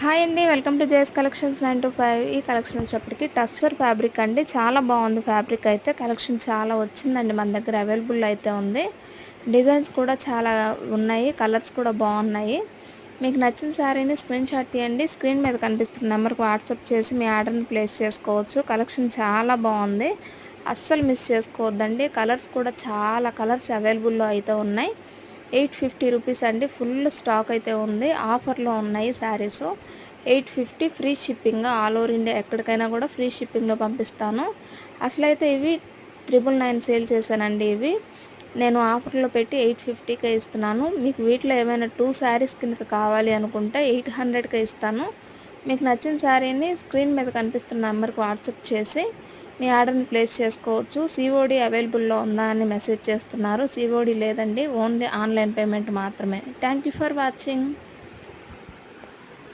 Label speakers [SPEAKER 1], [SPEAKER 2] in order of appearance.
[SPEAKER 1] Hi అండి. Welcome to JS collections 925. ఈ collection వచ్చేటప్పటికి టస్సర్ ఫ్యాబ్రిక్ అండి. చాలా బాగుంది ఫ్యాబ్రిక్ అయితే. కలెక్షన్ చాలా వచ్చిందండి మన దగ్గర, అవైలబుల్ అయితే ఉంది. డిజైన్స్ కూడా చాలా ఉన్నాయి, కలర్స్ కూడా బాగున్నాయి. మీకు నచ్చిన శారీని స్క్రీన్ షాట్ తీయండి. స్క్రీన్ మీద కనిపిస్తున్న నెంబర్కి వాట్సాప్ చేసి మీ ఆర్డర్ని ప్లేస్ చేసుకోవచ్చు. కలెక్షన్ చాలా బాగుంది, అస్సలు మిస్ చేసుకోవద్దండి. కలర్స్ కూడా చాలా కలర్స్ అవైలబుల్లో అయితే ఉన్నాయి. 850 రూపీస్ అండి. ఫుల్ స్టాక్ అయితే ఉంది, ఆఫర్లో ఉన్నాయి saris. 850 free shipping, all over India ఎక్కడికైనా కూడా ఫ్రీ షిప్పింగ్లో పంపిస్తాను. అసలైతే ఇవి 999 సేల్ చేశానండి. ఇవి నేను ఆఫర్లో పెట్టి 850కే ఇస్తున్నాను. మీకు వీటిలో ఏమైనా 2 శారీస్ కింద కావాలి అనుకుంటే 800కే ఇస్తాను. మీకు నచ్చిన శారీని స్క్రీన్ మీద కనిపిస్తున్న నెంబర్కి వాట్సాప్ చేసి మీ ఆర్డర్ని ప్లేస్ చేసుకోవచ్చు. సిఓడి అవైలబుల్లో ఉందా అని మెసేజ్ చేస్తున్నారు. సిఓడి లేదండి, ఓన్లీ ఆన్లైన్ పేమెంట్ మాత్రమే. Thank you for watching.